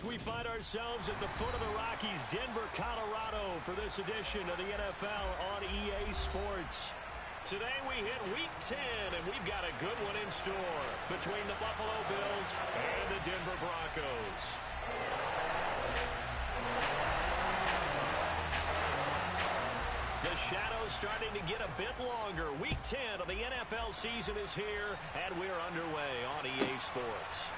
we find ourselves at the foot of the Rockies, Denver, Colorado, for this edition of the NFL on EA Sports. Today we hit Week 10, and we've got a good one in store between the Buffalo Bills and the Denver Broncos. The shadow's starting to get a bit longer. Week 10 of the NFL season is here, and we're underway on EA Sports.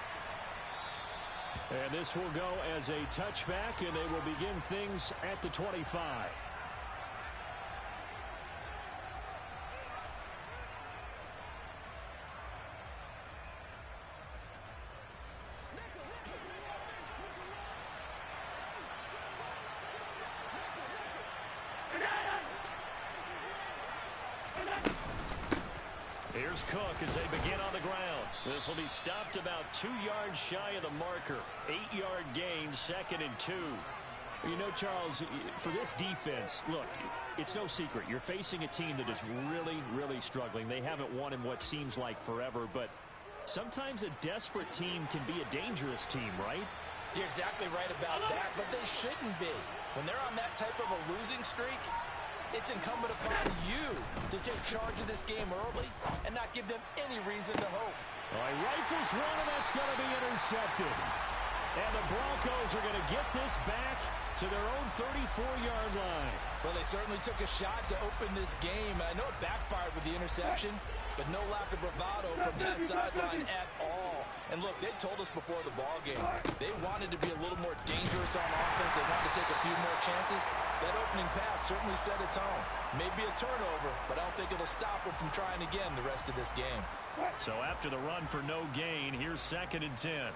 And this will go as a touchback, and they will begin things at the 25. Here's Cook as they begin on the ground. This will be stopped about 2 yards shy of the marker. 8-yard gain, 2nd and 2. You know, Charles, for this defense, look, it's no secret. You're facing a team that is really, really struggling. They haven't won in what seems like forever, but sometimes a desperate team can be a dangerous team, right? You're exactly right about that, but they shouldn't be. When they're on that type of a losing streak, it's incumbent upon you to take charge of this game early and not give them any reason to hope. All right, rifles one, and that's going to be intercepted. And the Broncos are going to get this back to their own 34-yard line. Well, they certainly took a shot to open this game. I know it backfired with the interception, but no lack of bravado from that sideline at all. And look, they told us before the ball game, they wanted to be a little more dangerous on offense. They wanted to take a few more chances. That opening pass certainly set a tone. Maybe a turnover, but I don't think it'll stop them from trying again the rest of this game. So after the run for no gain, here's 2nd and 10.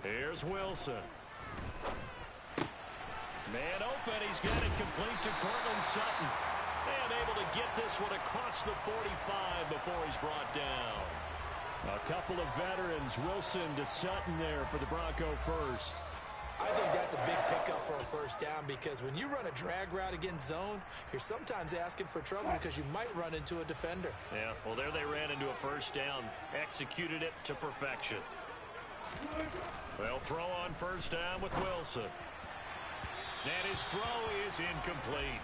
Here's Wilson. Man open. He's got it complete to Cortland Sutton. And able to get this one across the 45 before he's brought down. A couple of veterans, Wilson to Sutton there for the Bronco first. I think that's a big pickup for a first down because when you run a drag route against zone, you're sometimes asking for trouble because you might run into a defender. Yeah, well, there they ran into a first down, executed it to perfection. They'll throw on first down with Wilson. And his throw is incomplete.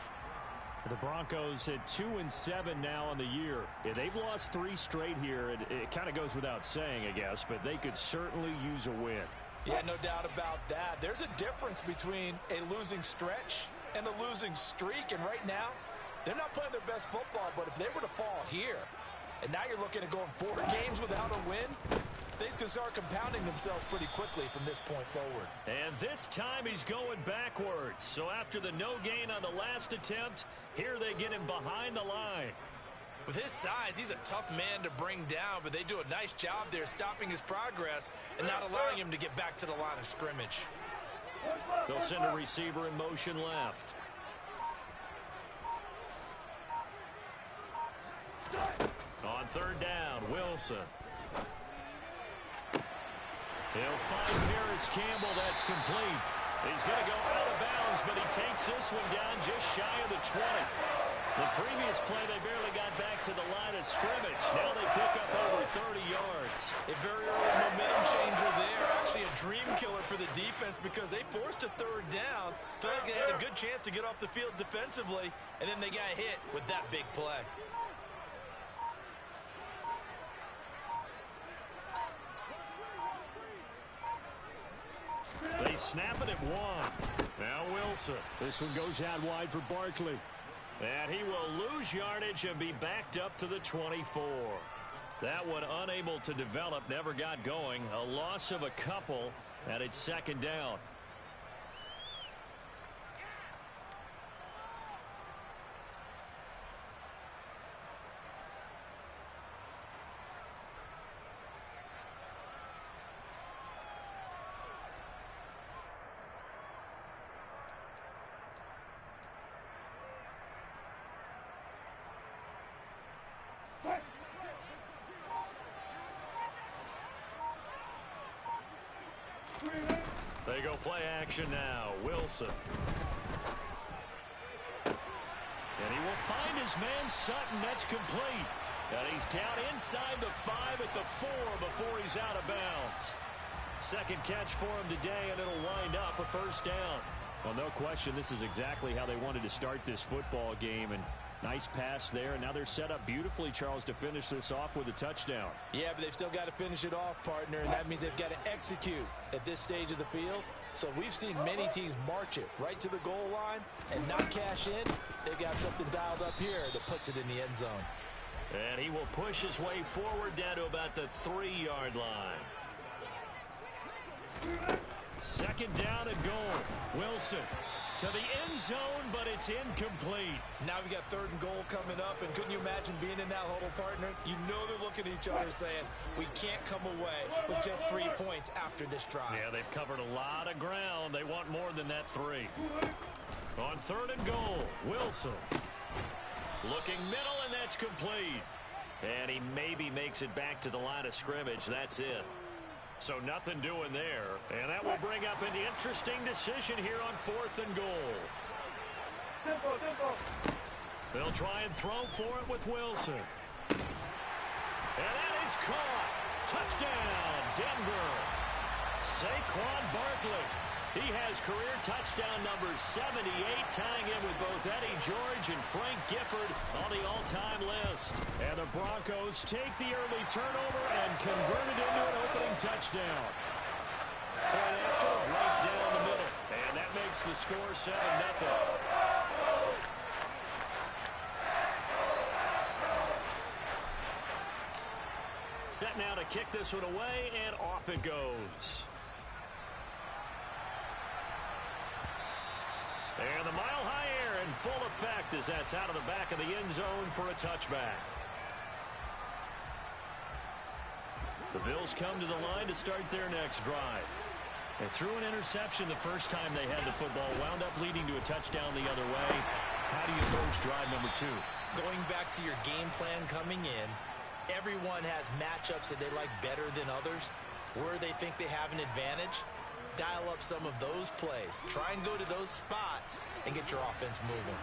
The Broncos at 2-7 now on the year. Yeah, they've lost 3 straight here. It kind of goes without saying, I guess, but they could certainly use a win. Yeah, no doubt about that. There's a difference between a losing stretch and a losing streak, and right now, they're not playing their best football, but if they were to fall here, and now you're looking at going 4 games without a win, things can start compounding themselves pretty quickly from this point forward. And this time he's going backwards. So after the no gain on the last attempt, here they get him behind the line. With his size, he's a tough man to bring down, but they do a nice job there stopping his progress and not allowing him to get back to the line of scrimmage. They'll send a receiver in motion left. On 3rd down, Wilson. He'll find Paris Campbell. That's complete. He's going to go out of bounds, but he takes this one down just shy of the 20. The previous play, they barely got back to the line of scrimmage. Now they pick up over 30 yards. A very early momentum changer there. Actually a dream killer for the defense because they forced a 3rd down. Felt like they had a good chance to get off the field defensively, and then they got hit with that big play. They snap it at 1. Now Wilson. This one goes out wide for Barkley. And he will lose yardage and be backed up to the 24. That one unable to develop, never got going. A loss of a couple, and it's 2nd down. They go play action now. Wilson. And he will find his man Sutton. That's complete. And he's down inside the 5 at the 4 before he's out of bounds. Second catch for him today, and it'll wind up a first down. Well, no question, this is exactly how they wanted to start this football game. And nice pass there. And now they're set up beautifully, Charles, to finish this off with a touchdown. Yeah, but they've still got to finish it off, partner, and that means they've got to execute at this stage of the field. So we've seen many teams march it right to the goal line and not cash in. They've got something dialed up here that puts it in the end zone. And he will push his way forward down to about the 3-yard line. Second down and goal. Wilson to the end zone, but it's incomplete. Now we got 3rd and goal coming up, and couldn't you imagine being in that huddle, partner? You know they're looking at each other saying, we can't come away with just 3 points after this drive. Yeah, they've covered a lot of ground. They want more than that 3. On 3rd and goal, Wilson looking middle, and that's complete. And he maybe makes it back to the line of scrimmage. That's it. So nothing doing there. And that will bring up an interesting decision here on 4th and goal. They'll try and throw for it with Wilson. And that is caught. Touchdown, Denver. Saquon Barkley. He has career touchdown number 78, tying in with both Eddie George and Frank Gifford on the all-time list. And the Broncos take the early turnover and convert it into an opening touchdown. Point after, right down the middle. And that makes the score 7-0. Set now to kick this one away, and off it goes. And the mile-high air in full effect as that's out of the back of the end zone for a touchback. The Bills come to the line to start their next drive. They threw an interception the first time they had the football, wound up leading to a touchdown the other way. How do you approach drive number 2? Going back to your game plan coming in, everyone has matchups that they like better than others. Where they think they have an advantage, dial up some of those plays. Try and go to those spots and get your offense moving.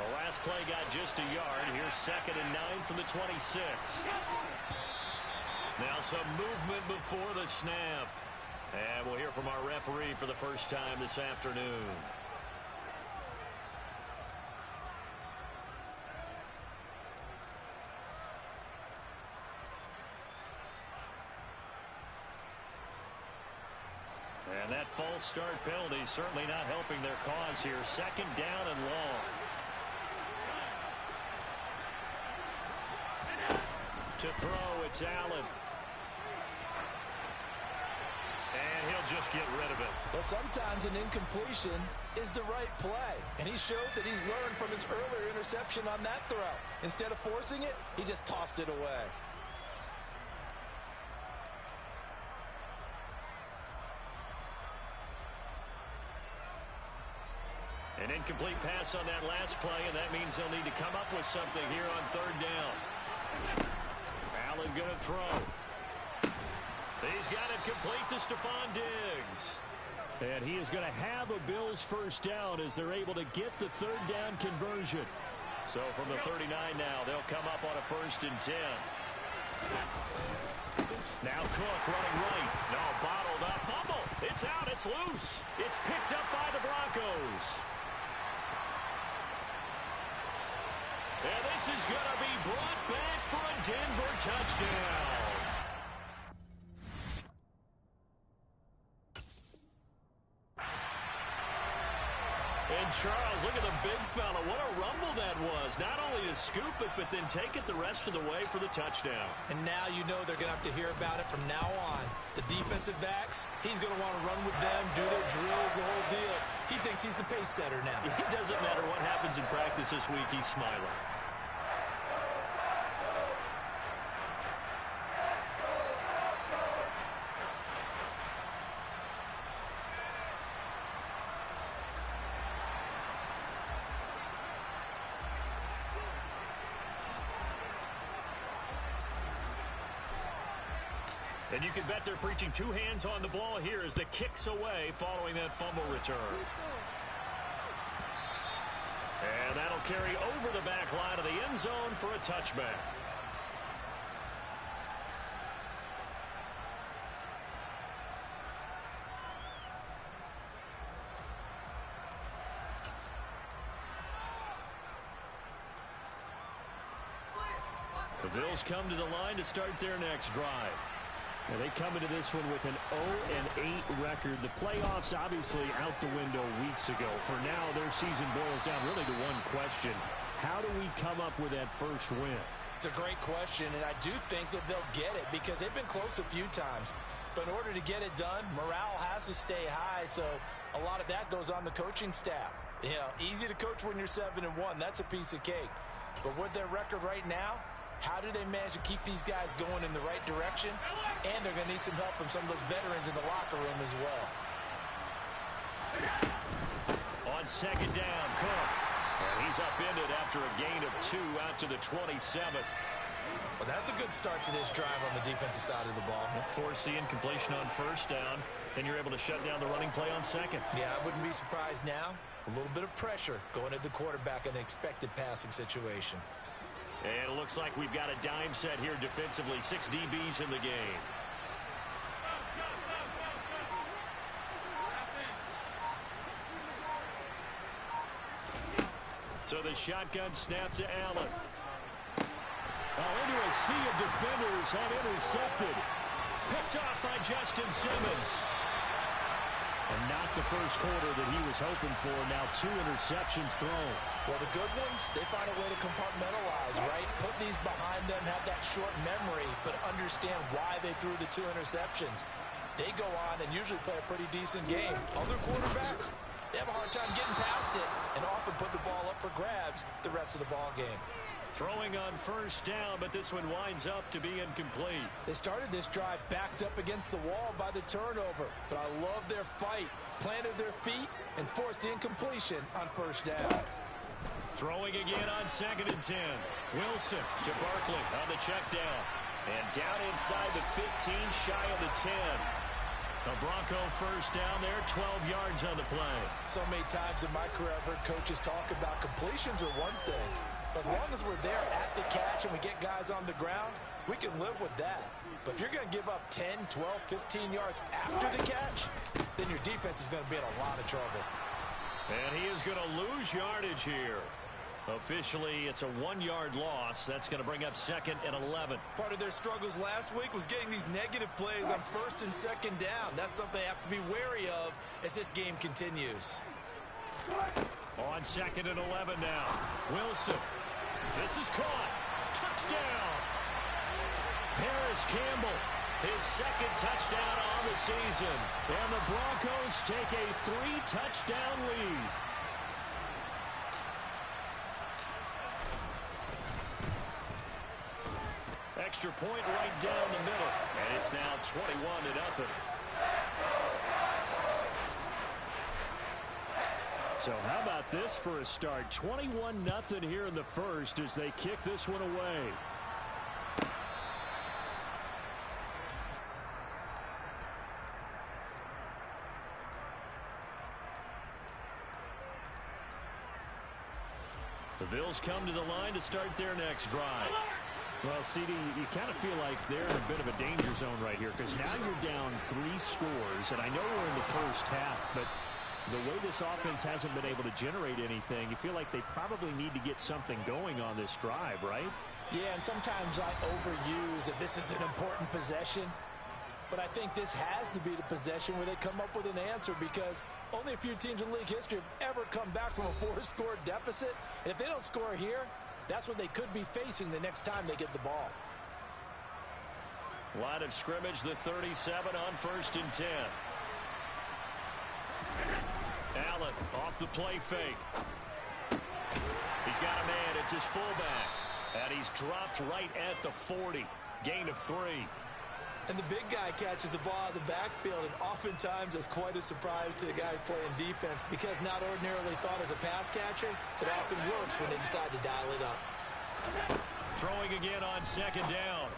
The last play got just a yard. Here's 2nd and 9 from the 26. Now some movement before the snap. And we'll hear from our referee for the first time this afternoon. And that false start penalty certainly not helping their cause here. 2nd down and long. To throw, it's Allen. And he'll just get rid of it. Well, sometimes an incompletion is the right play. And he showed that he's learned from his earlier interception on that throw. Instead of forcing it, he just tossed it away. An incomplete pass on that last play, and that means they'll need to come up with something here on 3rd down. Allen going to throw. He's got it complete to Stephon Diggs. And he is going to have a Bills first down as they're able to get the 3rd down conversion. So from the 39 now, they'll come up on a 1st and 10. Now Cook running right. No, bottled up. Fumble. It's out. It's loose. It's picked up by the Broncos. And this is going to be brought back for a Denver touchdown. And Charles, look at the big fella. What a rumble that was. Not only to scoop it, but then take it the rest of the way for the touchdown. And now you know they're going to have to hear about it from now on. The defensive backs, he's going to want to run with them, do their drills, the whole deal. He thinks he's the pace setter now. It doesn't matter what happens in practice this week. He's smiling. And you can bet they're preaching 2 hands on the ball here as the kick's away following that fumble return. And that'll carry over the back line of the end zone for a touchback. The Bills come to the line to start their next drive. Now they come into this one with an 0-8 record. The playoffs obviously out the window weeks ago. For now, their season boils down really to one question. How do we come up with that first win? It's a great question, and I do think that they'll get it because they've been close a few times. But in order to get it done, morale has to stay high, so a lot of that goes on the coaching staff. You know, easy to coach when you're 7-1. That's a piece of cake. But with their record right now, how do they manage to keep these guys going in the right direction? And they're going to need some help from some of those veterans in the locker room as well. On second down, Cook. And he's upended after a gain of 2 out to the 27. Well, that's a good start to this drive on the defensive side of the ball. Force the incompletion on first down. Then you're able to shut down the running play on second. Yeah, I wouldn't be surprised now. A little bit of pressure going at the quarterback in an expected passing situation. And it looks like we've got a dime set here defensively. 6 DBs in the game. So the shotgun snap to Allen. Into a sea of defenders and intercepted. Picked off by Justin Simmons. And not the first quarter that he was hoping for. Now 2 interceptions thrown. Well, the good ones, they find a way to compartmentalize, right? Put these behind them, have that short memory, but understand why they threw the 2 interceptions. They go on and usually play a pretty decent game. Other quarterbacks, they have a hard time getting past it and often put the ball up for grabs the rest of the ball game. Throwing on first down, but this one winds up to be incomplete. They started this drive backed up against the wall by the turnover, but I love their fight. Planted their feet and forced the incompletion on first down. Throwing again on 2nd and 10. Wilson to Barkley on the check down. And down inside the 15, shy of the 10. A Bronco first down there, 12 yards on the play. So many times in my career I've heard coaches talk about completions are one thing. But as long as we're there at the catch and we get guys on the ground, we can live with that. But if you're going to give up 10, 12, 15 yards after the catch, then your defense is going to be in a lot of trouble. And he is going to lose yardage here. Officially, it's a 1-yard loss. That's going to bring up 2nd and 11. Part of their struggles last week was getting these negative plays on 1st and 2nd down. That's something they have to be wary of as this game continues. On 2nd and 11 now. Wilson. This is caught. Touchdown. Paris Campbell. His 2nd touchdown on the season. And the Broncos take a 3-touchdown lead. Extra point right down the middle. And it's now 21-0. So how about this for a start? 21-0 here in the first as they kick this one away. The Bills come to the line to start their next drive. Well, CD, you kind of feel like they're in a bit of a danger zone right here because now you're down 3 scores, and I know we're in the first half, but the way this offense hasn't been able to generate anything, you feel like they probably need to get something going on this drive, right? Yeah, and sometimes I overuse that this is an important possession. But I think this has to be the possession where they come up with an answer because only a few teams in league history have ever come back from a 4-score deficit. And if they don't score here, that's what they could be facing the next time they get the ball. Line of scrimmage, the 37 on 1st and 10. Allen off the play fake. He's got a man. It's his fullback. And he's dropped right at the 40. Gain of 3. And the big guy catches the ball out of the backfield, and oftentimes it's quite a surprise to the guys playing defense because not ordinarily thought as a pass catcher, it often works when they decide to dial it up. Throwing again on 2nd down.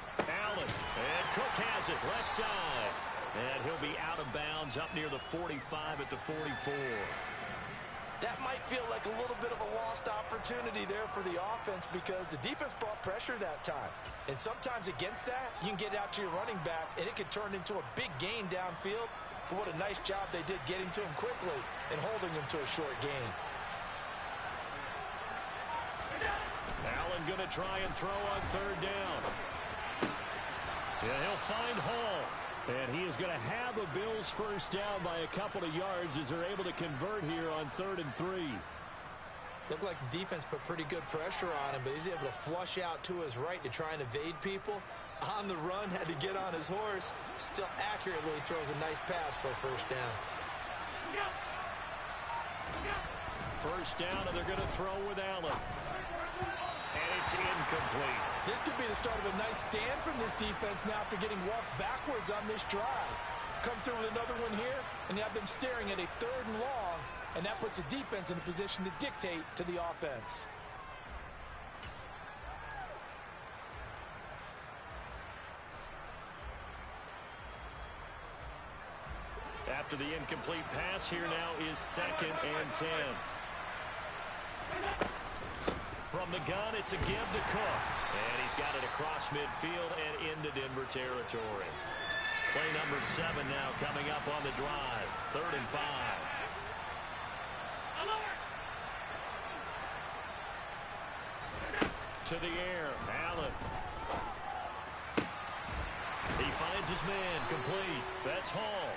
Allen. And Cook has it left side. And he'll be out of bounds up near the 45 at the 44. That might feel like a little bit of a lost opportunity there for the offense because the defense brought pressure that time. And sometimes against that, you can get out to your running back, and it could turn into a big gain downfield. But what a nice job they did getting to him quickly and holding him to a short gain. Allen going to try and throw on third down. Yeah, he'll find Hall. And he is going to have a Bills first down by a couple of yards as they're able to convert here on 3rd and 3. Looked like the defense put pretty good pressure on him, but he's able to flush out to his right to try and evade people. On the run, had to get on his horse. Still accurately throws a nice pass for a first down. First down, and they're going to throw with Allen. And it's incomplete. This could be the start of a nice stand from this defense now after getting walked backwards on this drive. Come through with another one here, and you have them staring at a 3rd and long, and that puts the defense in a position to dictate to the offense. After the incomplete pass, here now is 2nd and 10. From the gun, it's a give to Cook. And he's got it across midfield and into Denver territory. Play number 7 now coming up on the drive. 3rd and 5. To the air, Allen. He finds his man, complete. That's Hall.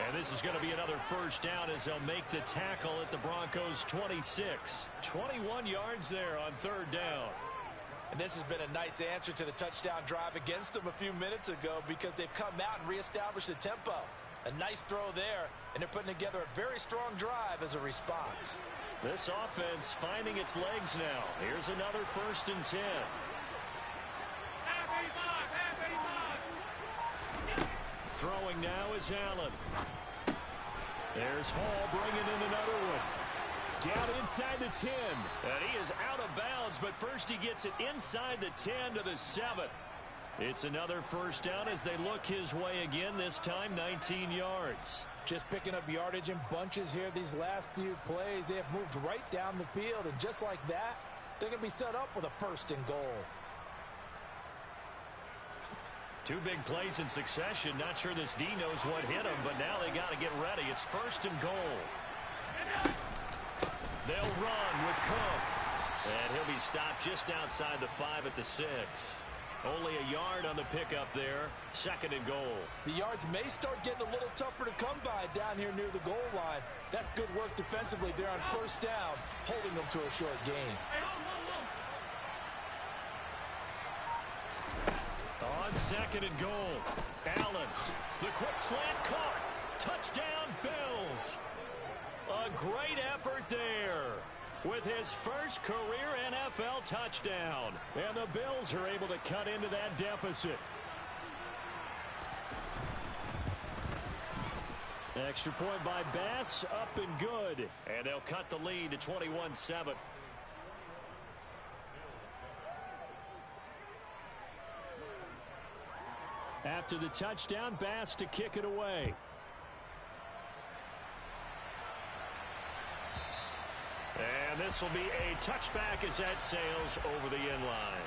And this is going to be another first down as they'll make the tackle at the Broncos' 26. 21 yards there on 3rd down. And this has been a nice answer to the touchdown drive against them a few minutes ago because they've come out and reestablished the tempo. A nice throw there, and they're putting together a very strong drive as a response. This offense finding its legs now. Here's another 1st and 10. Throwing now is Allen. There's Hall bringing in another one. Down inside the 10. And he is out of bounds, but first he gets it inside the 10 to the 7. It's another first down as they look his way again, this time 19 yards. Just picking up yardage in bunches here these last few plays. They have moved right down the field, and just like that, they're going to be set up with a 1st and goal. 2 big plays in succession. Not sure this D knows what hit him, but now they got to get ready. It's 1st and goal. They'll run with Cook. And he'll be stopped just outside the 5 at the 6. Only a yard on the pickup there. 2nd and goal. The yards may start getting a little tougher to come by down here near the goal line. That's good work defensively there on first down, holding them to a short gain. On 2nd and goal, Allen, the quick slant caught. Touchdown, Bills. A great effort there with his first career NFL touchdown. And the Bills are able to cut into that deficit. Extra point by Bass, up and good. And they'll cut the lead to 21-7. After the touchdown, Bass to kick it away. And this will be a touchback as that sails over the end line.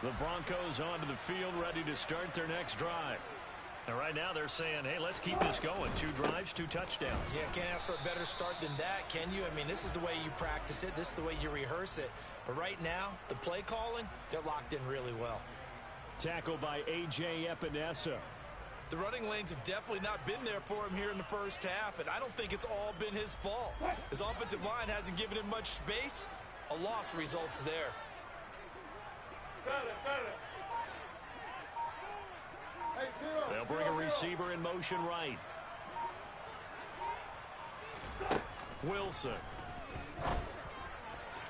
The Broncos onto the field, ready to start their next drive. And right now they're saying, hey, let's keep this going. 2 drives, 2 touchdowns. Yeah, can't ask for a better start than that, can you? I mean, this is the way you practice it. This is the way you rehearse it. But right now, the play calling, they're locked in really well. Tackled by A.J. Epinesa. The running lanes have definitely not been there for him here in the first half, and I don't think it's all been his fault. His offensive line hasn't given him much space. A loss results there. They'll bring a receiver in motion right. Wilson.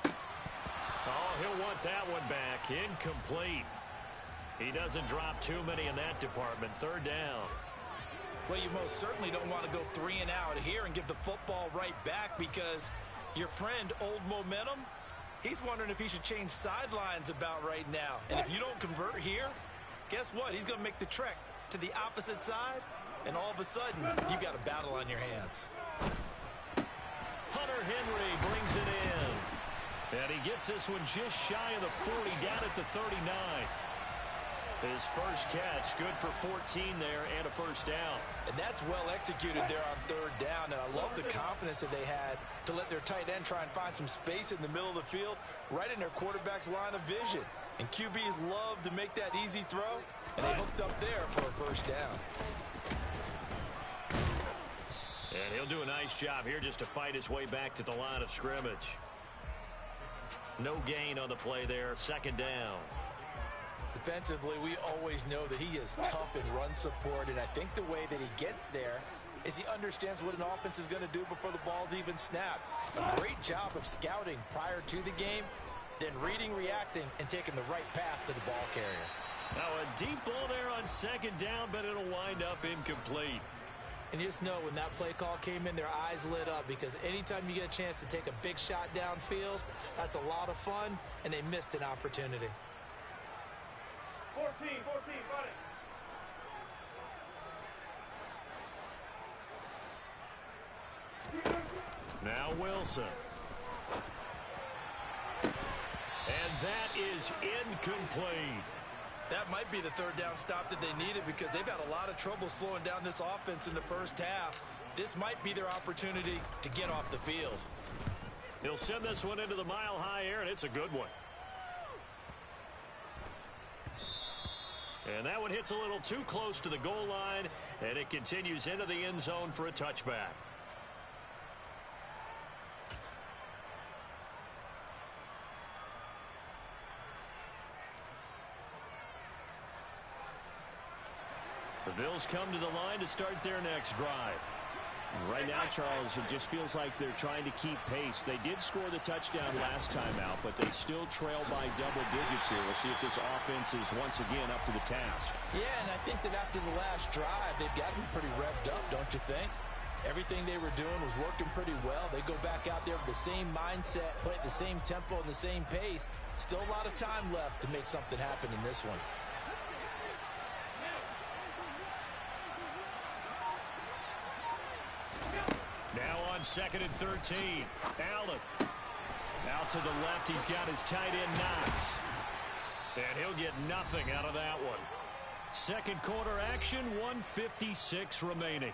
Oh, he'll want that one back. Incomplete. He doesn't drop too many in that department. 3rd down. Well, you most certainly don't want to go 3 and out here and give the football right back because your friend, Old Momentum, he's wondering if he should change sidelines about right now. And if you don't convert here, guess what? He's going to make the trek to the opposite side, and all of a sudden, you've got a battle on your hands. Hunter Henry brings it in. And he gets this one just shy of the 40, down at the 39. His first catch, good for 14 there and a first down. And that's well executed there on third down. And I love the confidence that they had to let their tight end try and find some space in the middle of the field, right in their quarterback's line of vision. And QBs love to make that easy throw, and they hooked up there for a first down. And he'll do a nice job here just to fight his way back to the line of scrimmage. No gain on the play there, second down. Defensively, we always know that he is tough in run support, and I think the way that he gets there is he understands what an offense is going to do before the ball's even snapped. A great job of scouting prior to the game, then reading, reacting, and taking the right path to the ball carrier. Now a deep ball there on second down, but it'll wind up incomplete. And you just know when that play call came in, their eyes lit up, because anytime you get a chance to take a big shot downfield, that's a lot of fun, and they missed an opportunity. 14, run it. Now Wilson. And that is incomplete. That might be the third down stop that they needed, because they've had a lot of trouble slowing down this offense in the first half. This might be their opportunity to get off the field. He'll send this one into the mile-high air, and it's a good one. And that one hits a little too close to the goal line, and it continues into the end zone for a touchback. The Bills come to the line to start their next drive. Right now, Charles, it just feels like they're trying to keep pace. They did score the touchdown last time out, but they still trail by double digits here. We'll see if this offense is once again up to the task. Yeah, and I think that after the last drive, they've got to be pretty revved up, don't you think? Everything they were doing was working pretty well. They go back out there with the same mindset, play at the same tempo and the same pace. Still a lot of time left to make something happen in this one. Now on second and 13. Allen. Out to the left, he's got his tight end Knox. And he'll get nothing out of that one. Second quarter action, 1:56 remaining.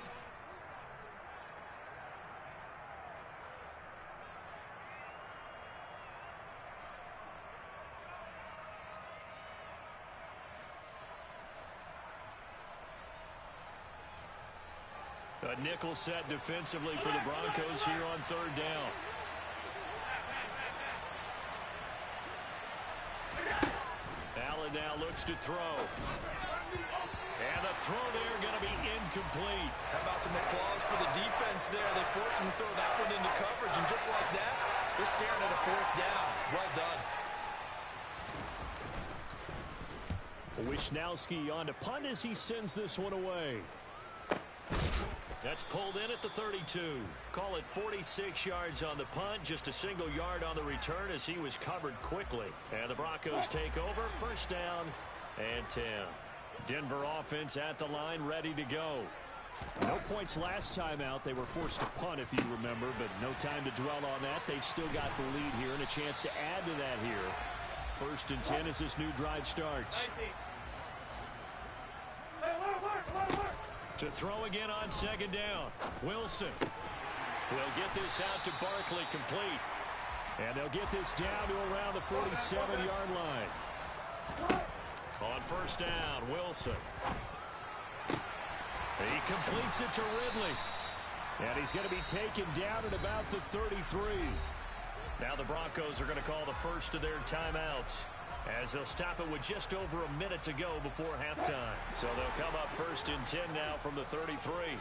A nickel set defensively for the Broncos here on third down. Allen now looks to throw. And the throw there going to be incomplete. How about some applause for the defense there? They forced him to throw that one into coverage, and just like that, they're staring at a fourth down. Well done. Wisnowski on to punt as he sends this one away. That's pulled in at the 32. Call it 46 yards on the punt, just a single yard on the return as he was covered quickly. And the Broncos take over, first down and 10. Denver offense at the line, ready to go. No points last time out. They were forced to punt, if you remember, but no time to dwell on that. They've still got the lead here and a chance to add to that here. First and 10 as this new drive starts. To throw again on second down. Wilson. He'll get this out to Barkley, complete. And they'll get this down to around the 47-yard line. On first down, Wilson. He completes it to Ridley. And he's going to be taken down at about the 33. Now the Broncos are going to call the first of their timeouts, as they'll stop it with just over a minute to go before halftime. So they'll come up first and 10 now from the 33.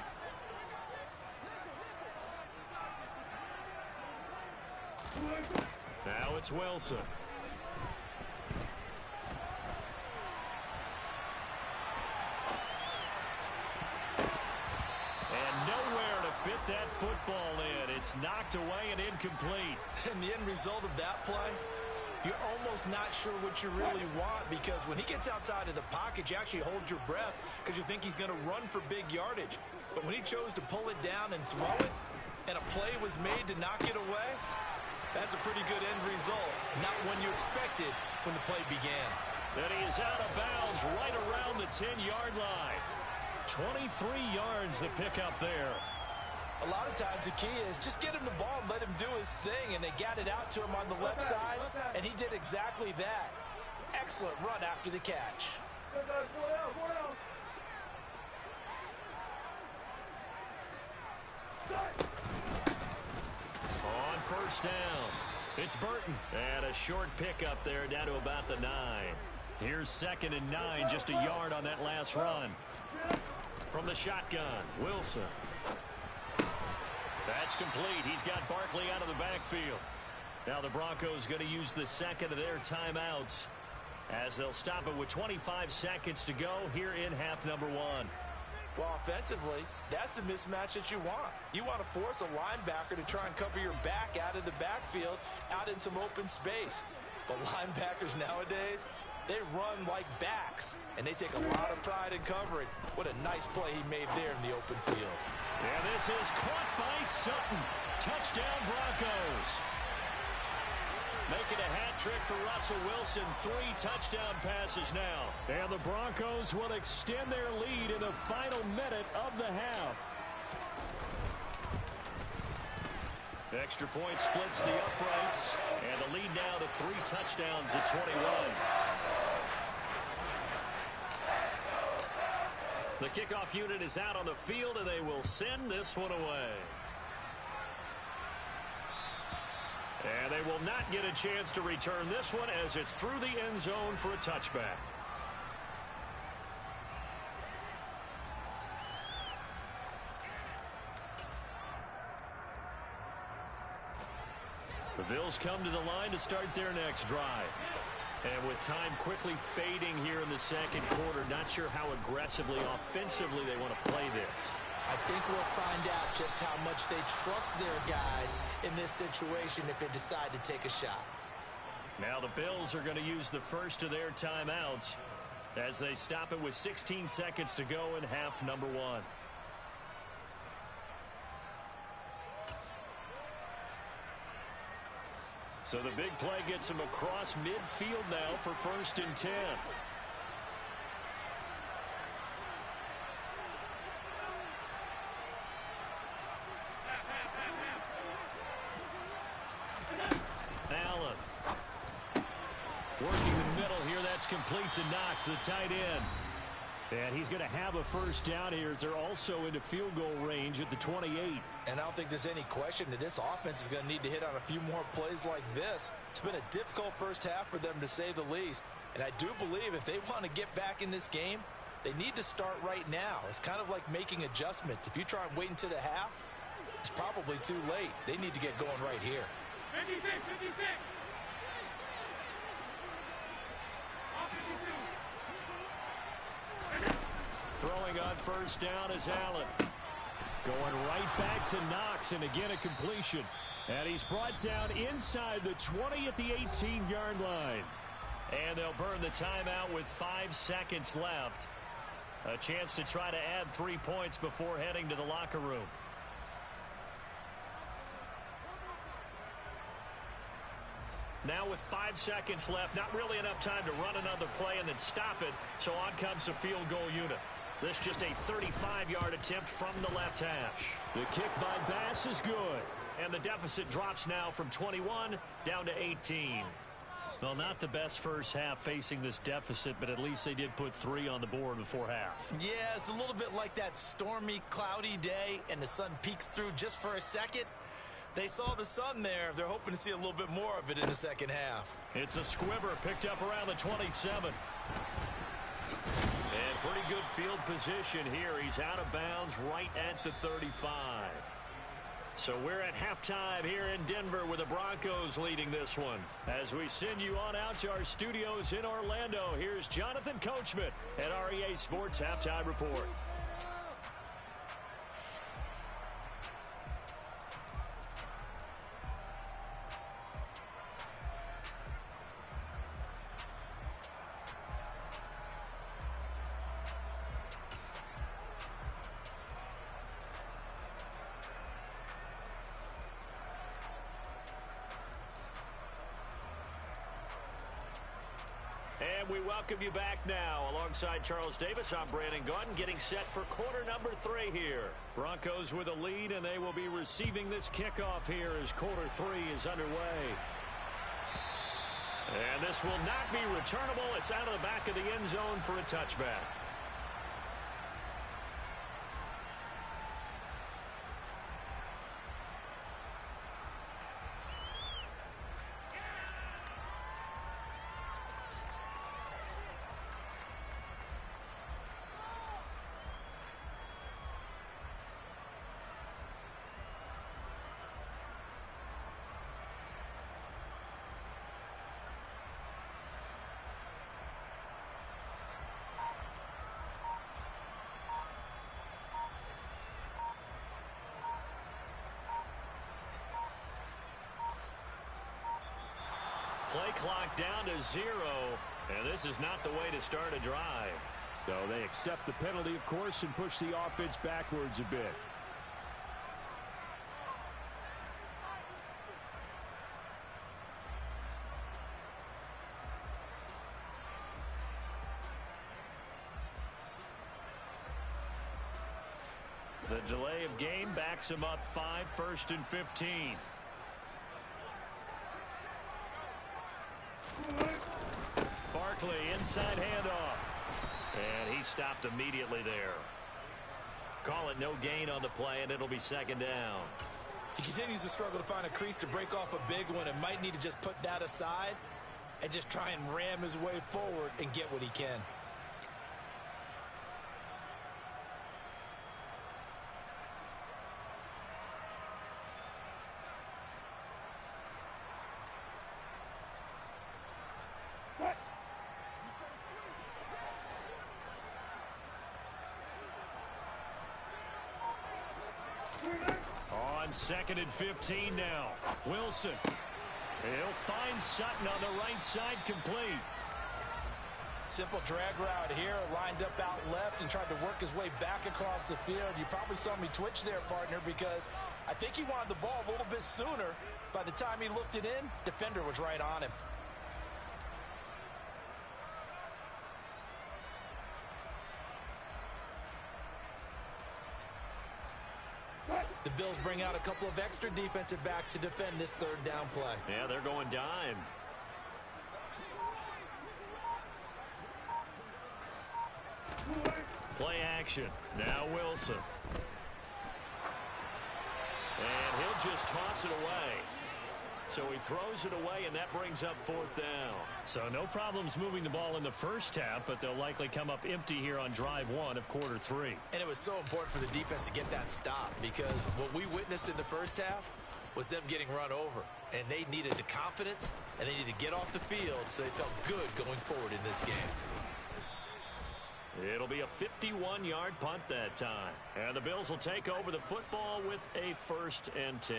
Now it's Wilson. And nowhere to fit that football in. It's knocked away and incomplete. And the end result of that play, you're almost not sure what you really want, because when he gets outside of the pocket, you actually hold your breath because you think he's going to run for big yardage. But when he chose to pull it down and throw it, and a play was made to knock it away, that's a pretty good end result. Not one you expected when the play began. And he is out of bounds right around the 10-yard line. 23 yards the pickup there. A lot of times the key is just get him the ball and let him do his thing, and they got it out to him on the left side, and he did exactly that. Excellent run after the catch. On first down, it's Burton. And a short pickup there down to about the 9. Here's 2nd and 9, just a yard on that last run. From the shotgun, Wilson. That's complete. He's got Barkley out of the backfield. Now the Broncos going to use the second of their timeouts as they'll stop it with 25 seconds to go here in half number 1. Well, offensively, that's the mismatch that you want. You want to force a linebacker to try and cover your back out of the backfield, out in some open space. But linebackers nowadays, they run like backs, and they take a lot of pride in covering. What a nice play he made there in the open field. And this is caught by Sutton. Touchdown, Broncos. Making a hat trick for Russell Wilson. 3 touchdown passes now. And the Broncos will extend their lead in the final minute of the half. Extra point splits the uprights. And the lead now to 3 touchdowns at 21. The kickoff unit is out on the field, and they will send this one away. And they will not get a chance to return this one as it's through the end zone for a touchback. The Bills come to the line to start their next drive. And with time quickly fading here in the second quarter, not sure how aggressively, offensively they want to play this. I think we'll find out just how much they trust their guys in this situation if they decide to take a shot. Now the Bills are going to use the first of their timeouts as they stop it with 16 seconds to go in half number 1. So the big play gets him across midfield now for 1st and 10. Allen. Working the middle here. That's complete to Knox, the tight end. And he's going to have a first down here as they're also into field goal range at the 28. And I don't think there's any question that this offense is going to need to hit on a few more plays like this. It's been a difficult first half for them, to say the least. And I do believe if they want to get back in this game, they need to start right now. It's kind of like making adjustments. If you try and wait until the half, it's probably too late. They need to get going right here. 56, 56. Throwing on first down is Allen. Going right back to Knox, and again a completion. And he's brought down inside the 20 at the 18-yard line. And they'll burn the timeout with 5 seconds left. A chance to try to add 3 points before heading to the locker room. Now with 5 seconds left, not really enough time to run another play and then stop it. So on comes the field goal unit. This just a 35-yard attempt from the left hash. The kick by Bass is good. And the deficit drops now from 21 down to 18. Well, not the best first half facing this deficit, but at least they did put 3 on the board before half. Yeah, it's a little bit like that stormy, cloudy day, and the sun peeks through just for a second. They saw the sun there. They're hoping to see a little bit more of it in the second half. It's a squibber picked up around the 27. And pretty good field position here. He's out of bounds right at the 35. So we're at halftime here in Denver with the Broncos leading this one. As we send you on out to our studios in Orlando, here's Jonathan Coachman at REA Sports Halftime Report. And we welcome you back now. Alongside Charles Davis, I'm Brandon Gaudin, getting set for quarter number 3 here. Broncos with a lead, and they will be receiving this kickoff here as quarter 3 is underway. And this will not be returnable. It's out of the back of the end zone for a touchback. Play clock down to 0, and this is not the way to start a drive. So they accept the penalty, of course, and push the offense backwards a bit. The delay of game backs him up 5, 1st and 15. Barkley, inside handoff. And he stopped immediately there. Call it no gain on the play, and it'll be 2nd down. He continues to struggle to find a crease to break off a big one and might need to just put that aside and just try and ram his way forward and get what he can. On 2nd and 15 now. Wilson. He'll find Sutton on the right side, complete. Simple drag route here, lined up out left and tried to work his way back across the field. You probably saw me twitch there, partner, because I think he wanted the ball a little bit sooner. By the time he looked it in, defender was right on him. The Bills bring out a couple of extra defensive backs to defend this 3rd down play. Yeah, they're going dime. Play action. Now Wilson. And he'll just toss it away. So he throws it away, and that brings up 4th down. So no problems moving the ball in the first half, but they'll likely come up empty here on drive 1 of quarter 3. And it was so important for the defense to get that stop, because what we witnessed in the first half was them getting run over. And they needed the confidence, and they needed to get off the field so they felt good going forward in this game. It'll be a 51-yard punt that time. And the Bills will take over the football with a 1st and 10.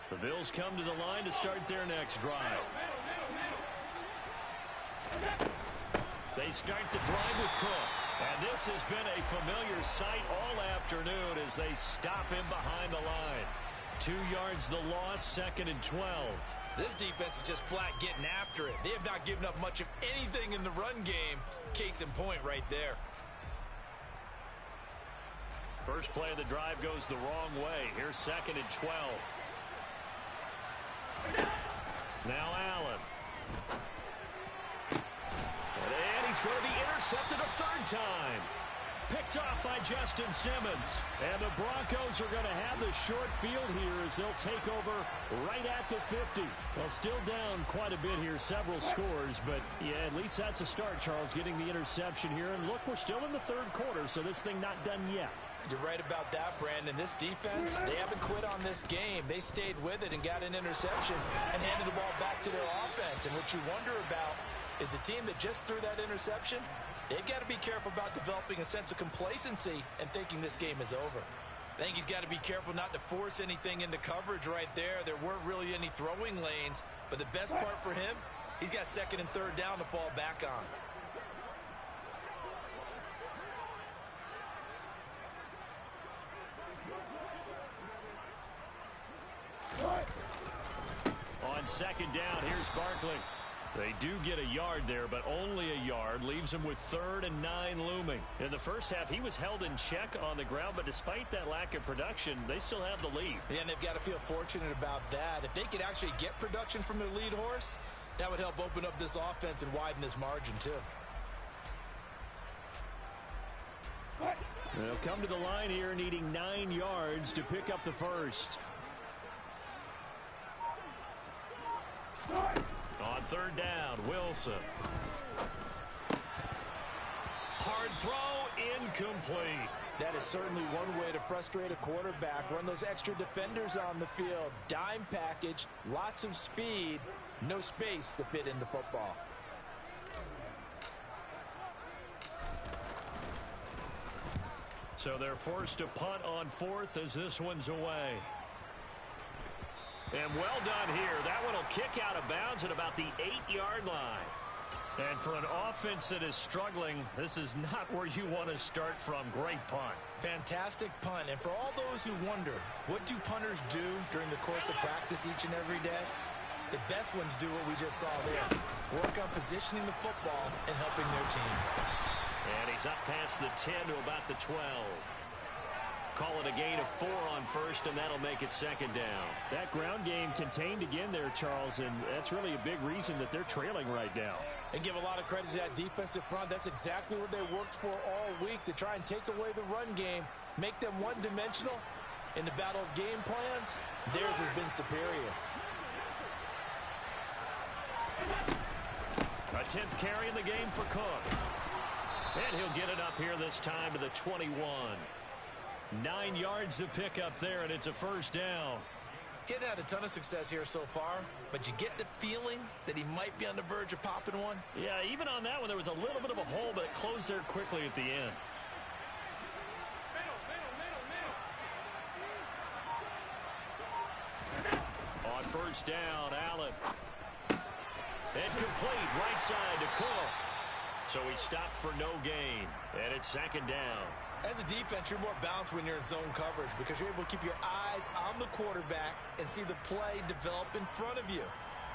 The Bills come to the line to start their next drive. They start the drive with Cook. And this has been a familiar sight all afternoon as they stop him behind the line. 2 yards the loss, 2nd and 12. This defense is just flat getting after it. They have not given up much of anything in the run game. Case in point right there. First play of the drive goes the wrong way. Here's 2nd and 12. Now Allen. And he's going to be intercepted a 3rd time. Picked off by Justin Simmons. And the Broncos are going to have the short field here as they'll take over right at the 50. Well, still down quite a bit here, several scores, but yeah, at least that's a start, Charles, getting the interception here. And look, we're still in the 3rd quarter, so this thing not done yet. You're right about that, Brandon. This defense, they haven't quit on this game. They stayed with it and got an interception and handed the ball back to their offense. And what you wonder about is the team that just threw that interception, they've got to be careful about developing a sense of complacency and thinking this game is over. I think he's got to be careful not to force anything into coverage right there. There weren't really any throwing lanes, but the best part for him He's got second and third down to fall back on. On second down, here's Barkley. They do get a yard there, but only a yard. Leaves them with 3rd and 9 looming. In the first half, he was held in check on the ground, but despite that lack of production, they still have the lead. Yeah, and they've got to feel fortunate about that. If they could actually get production from their lead horse, that would help open up this offense and widen this margin, too. They'll come to the line here needing 9 yards to pick up the first. On third down, Wilson. Hard throw, incomplete. That is certainly one way to frustrate a quarterback. Run those extra defenders on the field. Dime package, lots of speed, no space to fit into football. So they're forced to punt on 4th as this one's away. And well done here. That one will kick out of bounds at about the 8-yard line. And for an offense that is struggling, this is not where you want to start from. Great punt. Fantastic punt. And for all those who wonder, what do punters do during the course of practice each and every day? The best ones do what we just saw there. Work on positioning the football and helping their team. And he's up past the 10 to about the 12. Call it a gain of 4 on first, and that'll make it second down. That ground game contained again there, Charles, and that's really a big reason that they're trailing right now. And give a lot of credit to that defensive front. That's exactly what they worked for all week, to try and take away the run game, make them one-dimensional. In the battle of game plans, theirs has been superior. A 10th carry in the game for Cook. And he'll get it up here this time to the 21. 9 yards to pick up there, and it's a first down. He hadn't had a ton of success here so far, but you get the feeling that he might be on the verge of popping one. Yeah, even on that one, there was a little bit of a hole, but it closed there quickly at the end. On first down, Allen. And complete, right side to Cook. So he stopped for no gain, and it's second down. As a defense, you're more balanced when you're in zone coverage because you're able to keep your eyes on the quarterback and see the play develop in front of you.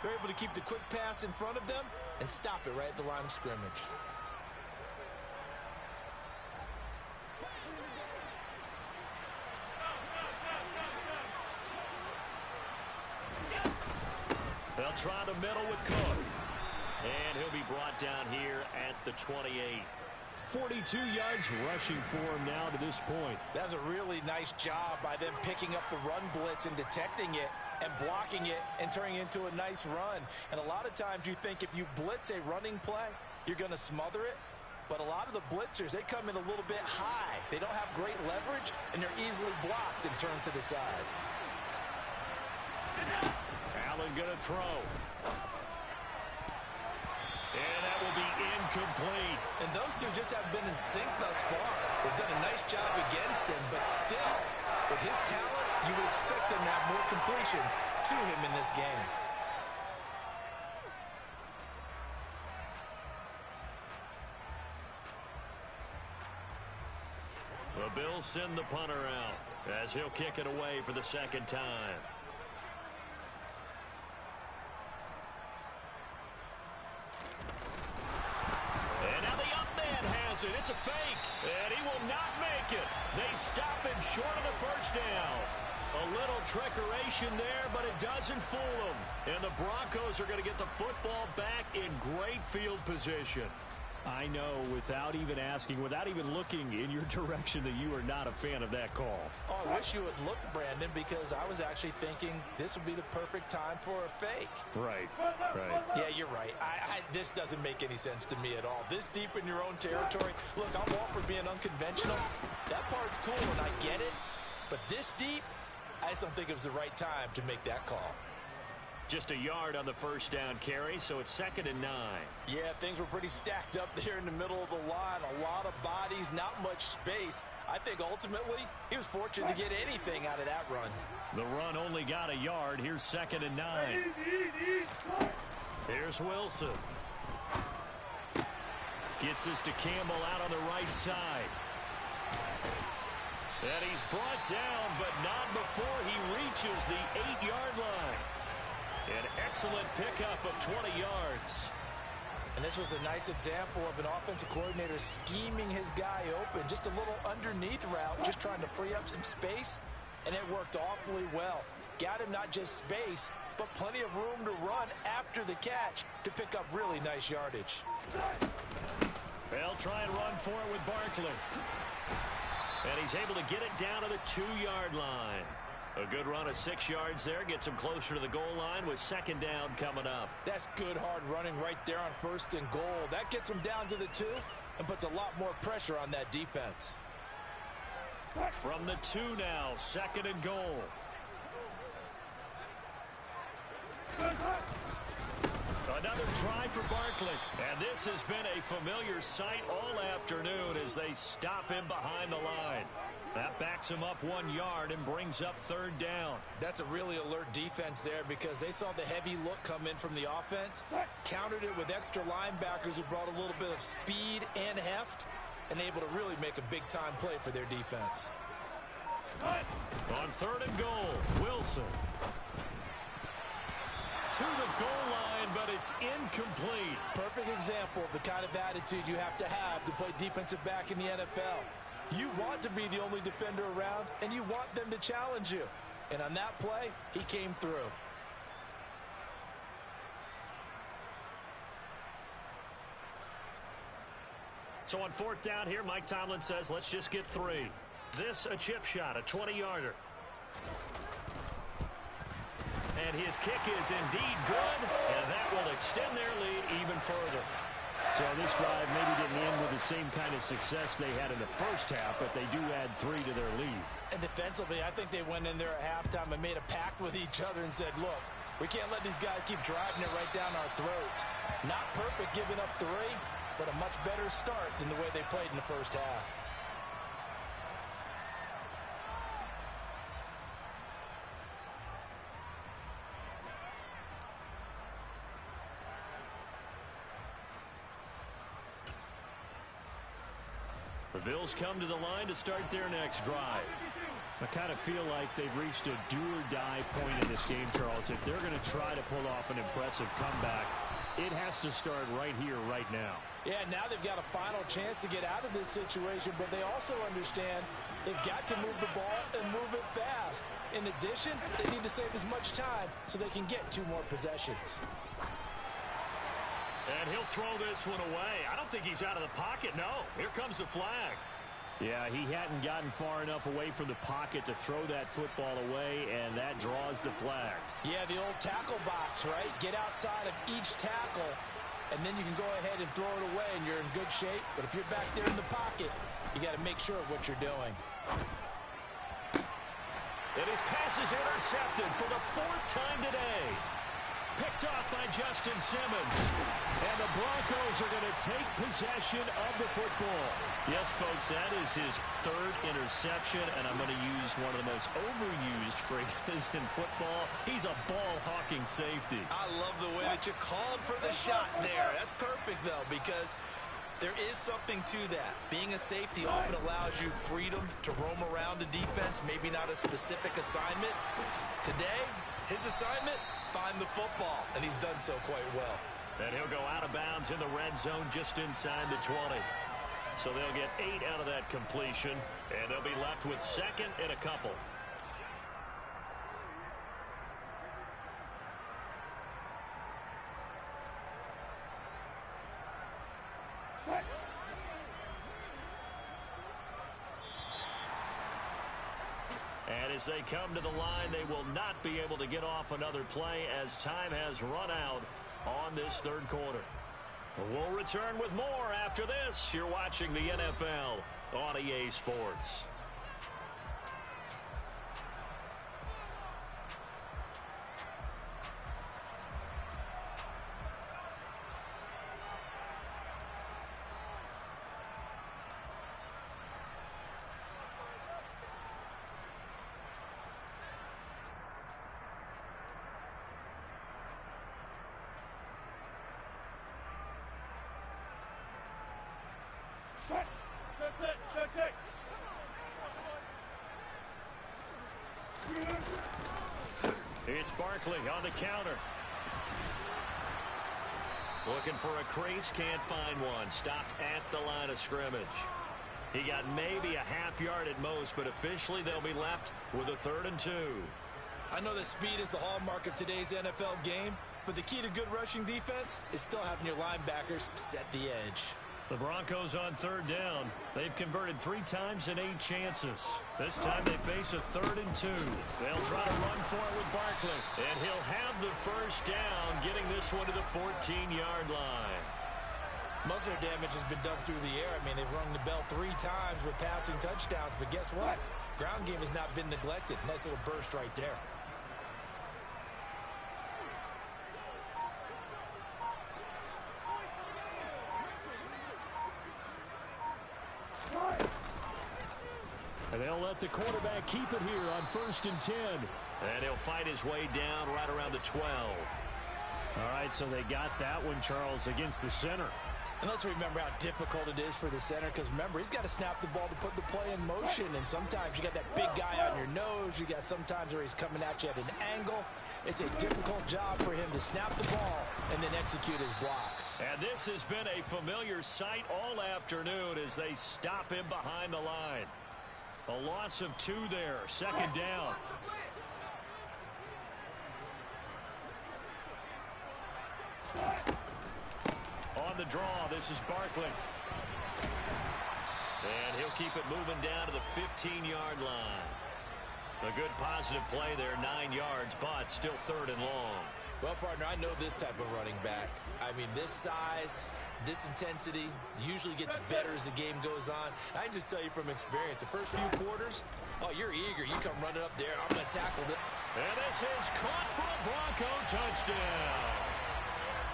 They're able to keep the quick pass in front of them and stop it right at the line of scrimmage. They'll try the middle with Cook. And he'll be brought down here at the 28. 42 yards rushing for him now to this point. That's a really nice job by them picking up the run blitz and detecting it and blocking it and turning it into a nice run. And a lot of times you think if you blitz a running play, you're going to smother it. But a lot of the blitzers, they come in a little bit high. They don't have great leverage, and they're easily blocked and turned to the side. Allen going to throw. And that will be incomplete. And those two just haven't been in sync thus far. They've done a nice job against him, but still, with his talent, you would expect them to have more completions to him in this game. The Bills send the punter out as he'll kick it away for the second time. It's a fake, and he will not make it. They stop him short of the first down. A little trickeration there, but it doesn't fool them. And the Broncos are going to get the football back in great field position. I know, without even asking, without even looking in your direction, that you are not a fan of that call. Oh, I wish you would look, Brandon, because I was actually thinking this would be the perfect time for a fake. Right. Yeah, you're right. This doesn't make any sense to me at all. This deep in your own territory. Look, I'm all for being unconventional. That part's cool, and I get it. But this deep, I just don't think it was the right time to make that call. Just a yard on the first down carry, so it's 2nd and 9. Yeah, things were pretty stacked up there in the middle of the line. A lot of bodies, not much space. I think ultimately he was fortunate to get anything out of that run. The run only got a yard. Here's 2nd and 9. Here's Wilson. Gets this to Campbell out on the right side. And he's brought down, but not before he reaches the 8-yard line. An excellent pickup of 20 yards. And this was a nice example of an offensive coordinator scheming his guy open. Just a little underneath route, just trying to free up some space. And it worked awfully well. Got him not just space, but plenty of room to run after the catch to pick up really nice yardage. They'll try and run for it with Barkley. And he's able to get it down to the 2-yard line. A good run of 6 yards there. Gets him closer to the goal line with second down coming up. That's good hard running right there on 1st and goal. That gets him down to the 2 and puts a lot more pressure on that defense. From the 2 now, 2nd and goal. Another try for Barkley. And this has been a familiar sight all afternoon as they stop him behind the line. That backs him up 1 yard and brings up 3rd down. That's a really alert defense there because they saw the heavy look come in from the offense, countered it with extra linebackers who brought a little bit of speed and heft, and able to really make a big-time play for their defense. On 3rd and goal, Wilson. To the goal line, but it's incomplete. Perfect example of the kind of attitude you have to play defensive back in the NFL. You want to be the only defender around, and you want them to challenge you. And on that play, he came through. So on 4th down here, Mike Tomlin says, let's just get 3. This, a chip shot, a 20-yarder. And his kick is indeed good, and that will extend their lead even further. So this drive maybe didn't end with the same kind of success they had in the first half, but they do add 3 to their lead. And defensively, I think they went in there at halftime and made a pact with each other and said, look, we can't let these guys keep driving it right down our throats. Not perfect giving up 3, but a much better start than the way they played in the first half. The Bills come to the line to start their next drive. I kind of feel like they've reached a do-or-die point in this game, Charles. If they're going to try to pull off an impressive comeback, it has to start right here, right now. Yeah, now they've got a final chance to get out of this situation, but they also understand they've got to move the ball and move it fast. In addition, they need to save as much time so they can get 2 more possessions. And he'll throw this one away. I don't think he's out of the pocket. No, here comes the flag. Yeah, he hadn't gotten far enough away from the pocket to throw that football away, and that draws the flag. Yeah, the old tackle box, right? Get outside of each tackle, and then you can go ahead and throw it away, and you're in good shape. But if you're back there in the pocket, you got to make sure of what you're doing. And his pass is intercepted for the 4th time today. Picked off by Justin Simmons. And the Broncos are going to take possession of the football. Yes, folks, that is his 3rd interception, and I'm going to use one of the most overused phrases in football. He's a ball-hawking safety. I love the way that you called for the shot there. That's perfect, though, because there is something to that. Being a safety often allows you freedom to roam around the defense, maybe not a specific assignment. Today, his assignment, find the football, and he's done so quite well. And he'll go out of bounds in the red zone just inside the 20. So they'll get 8 out of that completion, and they'll be left with 2nd and a couple. And as they come to the line, they will not be able to get off another play as time has run out on this 3rd quarter. We'll return with more after this. You're watching the NFL on EA Sports. It's Barkley on the counter. Looking for a crease, can't find one. Stopped at the line of scrimmage. He got maybe a half yard at most, but officially they'll be left with a 3rd and 2. I know that speed is the hallmark of today's NFL game, but the key to good rushing defense is still having your linebackers set the edge. The Broncos on 3rd down. They've converted 3 times in 8 chances. This time they face a 3rd and 2. They'll try to run for it with Barkley. And he'll have the first down, getting this one to the 14-yard line. Most of their damage has been done through the air. I mean, they've rung the bell 3 times with passing touchdowns, but guess what? Ground game has not been neglected. Nice little burst right there. And they'll let the quarterback keep it here on 1st and 10. And he'll fight his way down right around the 12. All right, so they got that one, Charles, against the center. And let's remember how difficult it is for the center, because remember, he's got to snap the ball to put the play in motion, and sometimes you got that big guy on your nose. You got sometimes where he's coming at you at an angle. It's a difficult job for him to snap the ball and then execute his block. And this has been a familiar sight all afternoon as they stop him behind the line. A loss of 2 there, 2nd down. On the draw, this is Barkley. And he'll keep it moving down to the 15-yard line. A good positive play there, 9 yards, but still 3rd and long. Well, partner, I know this type of running back. I mean, this size, this intensity usually gets better as the game goes on. I can just tell you from experience, the first few quarters, oh, you're eager. You come running up there, I'm going to tackle it. And this is caught for a Bronco touchdown.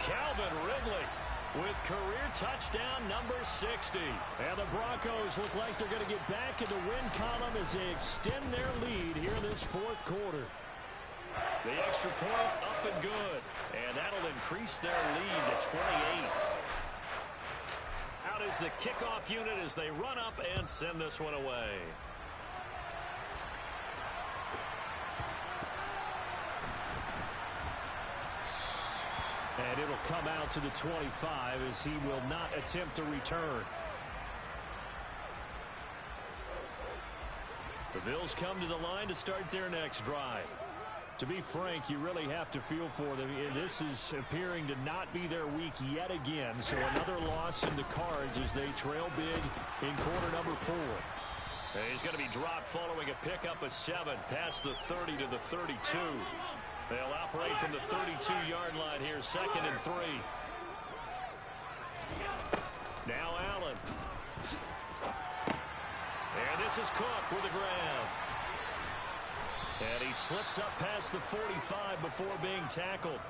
Calvin Ridley with career touchdown number 60. And the Broncos look like they're going to get back in the win column as they extend their lead here in this 4th quarter. The extra point up and good. And that'll increase their lead to 28. Out is the kickoff unit as they run up and send this one away. And it'll come out to the 25 as he will not attempt to return. The Bills come to the line to start their next drive. To be frank, you really have to feel for them. This is appearing to not be their week yet again. So another loss in the cards as they trail big in quarter number 4. And he's going to be dropped following a pickup of 7 past the 30 to the 32. They'll operate from the 32-yard line here, 2nd and 3. Now Allen. And this is Cook with a grab. And he slips up past the 45 before being tackled.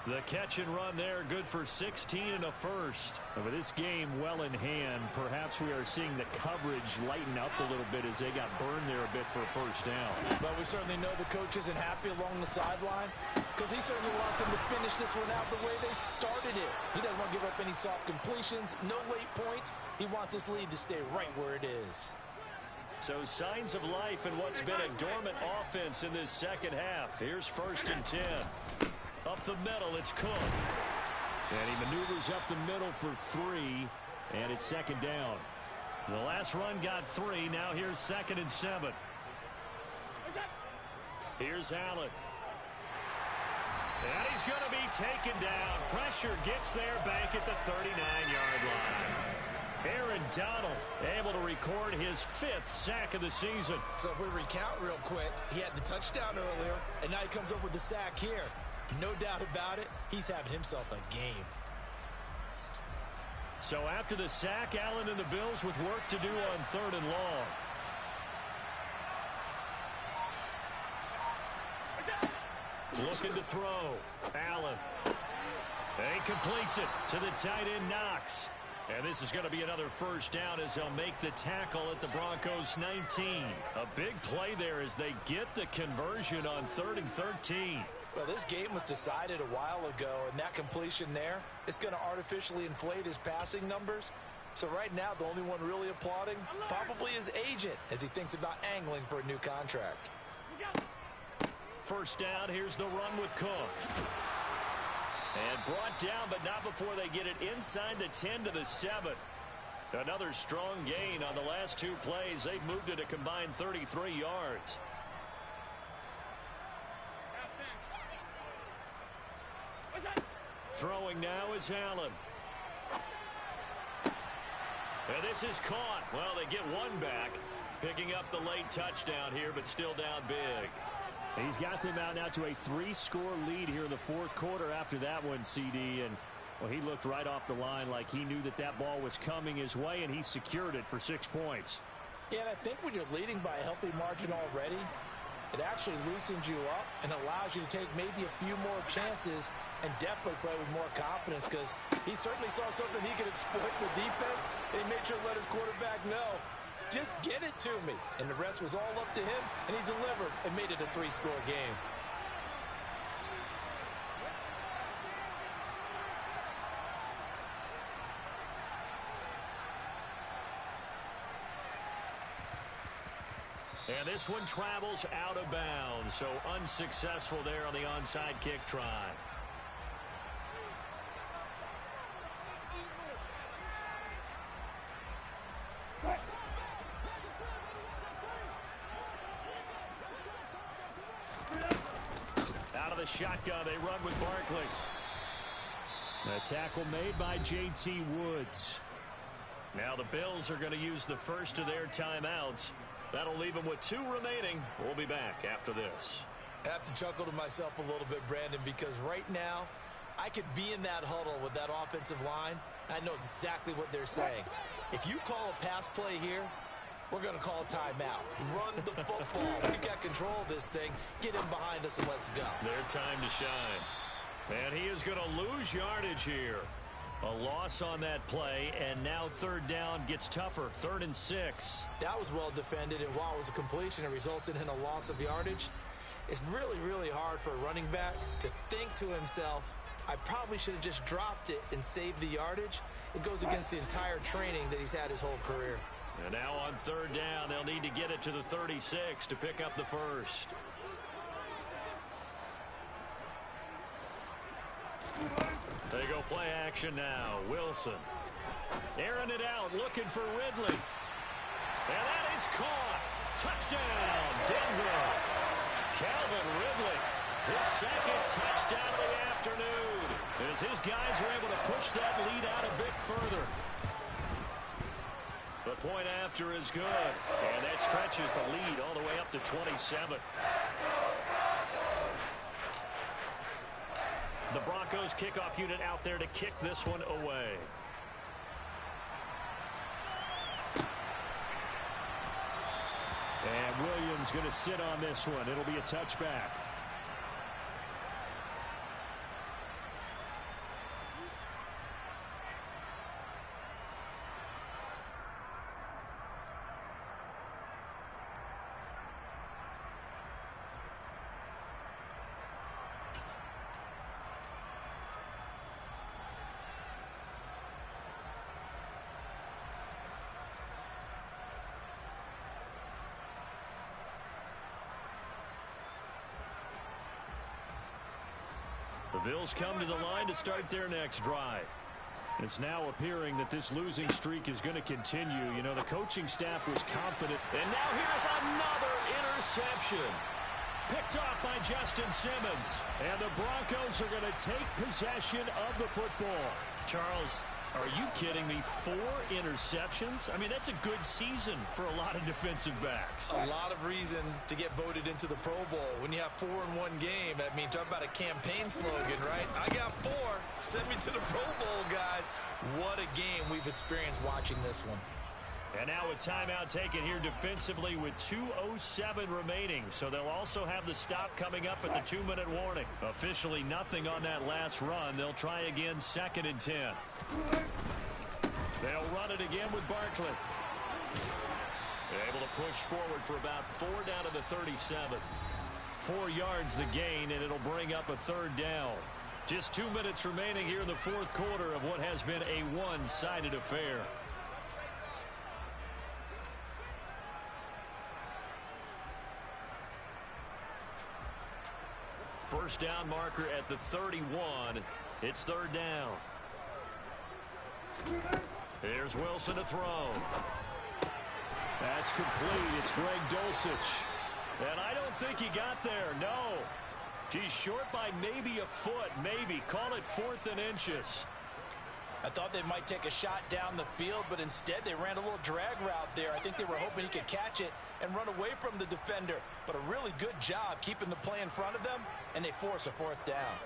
The catch and run there, good for 16 and a first. And with this game well in hand, perhaps we are seeing the coverage lighten up a little bit as they got burned there a bit for a first down. But we certainly know the coach isn't happy along the sideline because he certainly wants them to finish this one out the way they started it. He doesn't want to give up any soft completions, no late points. He wants this lead to stay right where it is. So signs of life in what's been a dormant offense in this second half. Here's 1st and 10. Up the middle, it's Cook. And he maneuvers up the middle for 3, and it's 2nd down. The last run got 3. Now here's 2nd and 7. Here's Allen. And he's going to be taken down. Pressure gets there back at the 39-yard line. Aaron Donald able to record his 5th sack of the season. So if we recount real quick, he had the touchdown earlier, and now he comes up with the sack here. No doubt about it, he's having himself a game. So after the sack, Allen and the Bills with work to do on 3rd and long. Looking to throw. Allen. And he completes it to the tight end, Knox. And this is going to be another first down as they'll make the tackle at the Broncos 19. A big play there as they get the conversion on 3rd and 13. Well, this game was decided a while ago, and that completion there is going to artificially inflate his passing numbers. So right now, the only one really applauding probably his agent as he thinks about angling for a new contract. First down, here's the run with Cook. And brought down, but not before they get it inside the 10 to the 7. Another strong gain on the last two plays. They've moved it a combined 33 yards. Throwing now is Allen. And this is caught. Well, they get one back. Picking up the late touchdown here, but still down big. He's got them out now to a 3-score lead here in the fourth quarter after that one, CD. And, well, he looked right off the line like he knew that that ball was coming his way, and he secured it for 6 points. Yeah, and I think when you're leading by a healthy margin already, it actually loosens you up and allows you to take maybe a few more chances and definitely play with more confidence, because he certainly saw something he could exploit in the defense, and he made sure to let his quarterback know, just get it to me. And the rest was all up to him, and he delivered and made it a 3-score game. And this one travels out of bounds, so unsuccessful there on the onside kick try. Out of the shotgun, they run with Barkley. A tackle made by J.T. Woods. Now the Bills are going to use the first of their timeouts. That'll leave them with 2 remaining. We'll be back after this. I have to chuckle to myself a little bit, Brandon, because right now I could be in that huddle with that offensive line. I know exactly what they're saying. If you call a pass play here, we're going to call a timeout. Run the football. We got control of this thing. Get in behind us and let's go. Their time to shine. And he is going to lose yardage here. A loss on that play, and now third down gets tougher. 3rd and 6. That was well defended, and while it was a completion, it resulted in a loss of yardage. It's really, really hard for a running back to think to himself, I probably should have just dropped it and saved the yardage. It goes against the entire training that he's had his whole career. And now on third down, they'll need to get it to the 36 to pick up the first. They go play action now. Wilson. Airing it out, looking for Ridley. And that is caught. Touchdown, Denver. Calvin Ridley, his 2nd touchdown of the afternoon, as his guys are able to push that lead out a bit further. The point after is good, and that stretches the lead all the way up to 27. The Broncos kickoff unit out there to kick this one away. And Williams going to sit on this one. It'll be a touchback. The Bills come to the line to start their next drive. It's now appearing that this losing streak is going to continue. You know, the coaching staff was confident. And now here's another interception. Picked off by Justin Simmons. And the Broncos are going to take possession of the football. Charles, are you kidding me? 4 interceptions? I mean, that's a good season for a lot of defensive backs. A lot of reason to get voted into the Pro Bowl. When you have 4 in one game, I mean, talk about a campaign slogan, right? I got 4. Send me to the Pro Bowl, guys. What a game we've experienced watching this one. And now a timeout taken here defensively with 2:07 remaining. So they'll also have the stop coming up at the 2-minute warning. Officially nothing on that last run. They'll try again 2nd and 10. They'll run it again with Barkley. Able to push forward for about 4 down to the 37. 4 yards the gain, and it'll bring up a 3rd down. Just 2 minutes remaining here in the fourth quarter of what has been a one-sided affair. first down marker at the 31. It's third down. Here's Wilson to throw. That's complete. It's Greg Dulcich. And I don't think he got there, no. He's short by maybe a foot, maybe. Call it 4th and inches. I thought they might take a shot down the field, but instead they ran a little drag route there. I think they were hoping he could catch it and run away from the defender. But a really good job keeping the play in front of them, and they force a 4th down.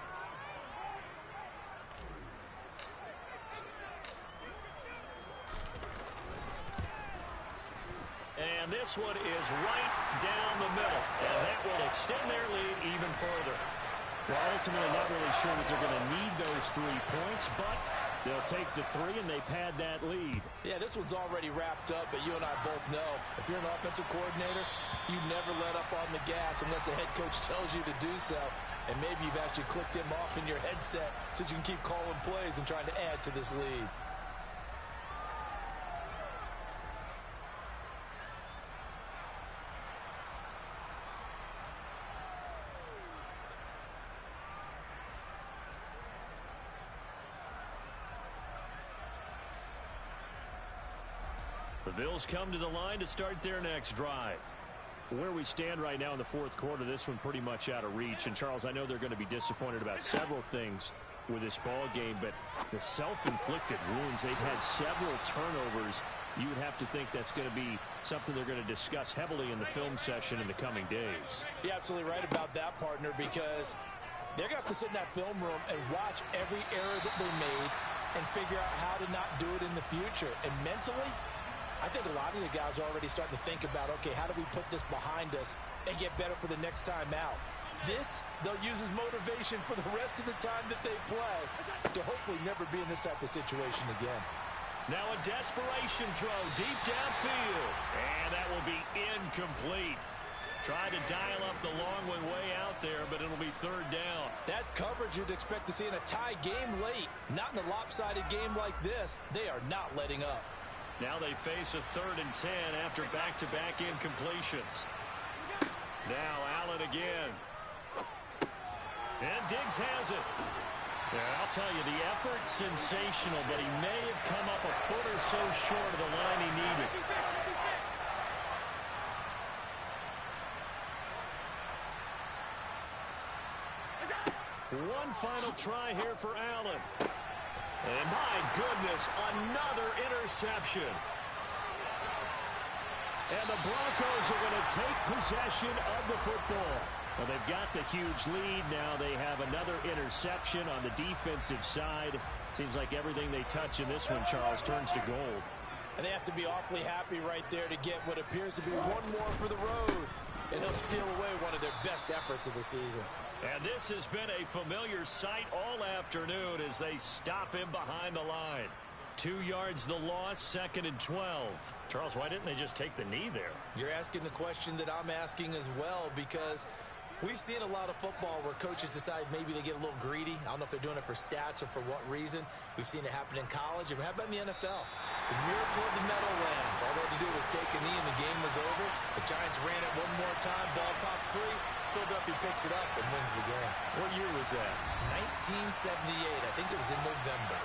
And this one is right down the middle. And that will extend their lead even further. Well, ultimately not really sure that they're going to need those 3 points, but they'll take the 3 and they pad that lead. Yeah, this one's already wrapped up, but you and I both know if you're an offensive coordinator, you never let up on the gas unless the head coach tells you to do so. And maybe you've actually clicked him off in your headset so you can keep calling plays and trying to add to this lead. The Bills come to the line to start their next drive. Where we stand right now in the 4th quarter, this one pretty much out of reach. And, Charles, I know they're going to be disappointed about several things with this ball game, but the self-inflicted wounds, they've had several turnovers. You would have to think that's going to be something they're going to discuss heavily in the film session in the coming days. You're absolutely right about that, partner, because they're going to have to sit in that film room and watch every error that they made and figure out how to not do it in the future. And mentally, I think a lot of the guys are already starting to think about, okay, how do we put this behind us and get better for the next time out? This, they'll use as motivation for the rest of the time that they play to hopefully never be in this type of situation again. Now a desperation throw deep downfield. And that will be incomplete. Tried to dial up the long one way out there, but it'll be third down. That's coverage you'd expect to see in a tie game late. Not in a lopsided game like this. They are not letting up. Now they face a 3rd and 10 after back-to-back incompletions. Now Allen again. And Diggs has it. Yeah, I'll tell you, the effort, sensational, but he may have come up a foot or so short of the line he needed. One final try here for Allen. And my goodness, another interception. And the Broncos are going to take possession of the football. Well, they've got the huge lead. Now they have another interception on the defensive side. Seems like everything they touch in this one, Charles, turns to gold. And they have to be awfully happy right there to get what appears to be one more for the road. And help seal away one of their best efforts of the season. And this has been a familiar sight all afternoon as they stop him behind the line. 2 yards the loss, 2nd and 12. Charles, why didn't they just take the knee there? You're asking the question that I'm asking as well, because we've seen a lot of football where coaches decide maybe they get a little greedy. I don't know if they're doing it for stats or for what reason. We've seen it happen in college. And how about in the NFL? The miracle of the Meadowlands. All they had to do was take a knee and the game was over. The Giants ran it one more time. Ball popped free. Philadelphia picks it up and wins the game. What year was that? 1978. I think it was in November.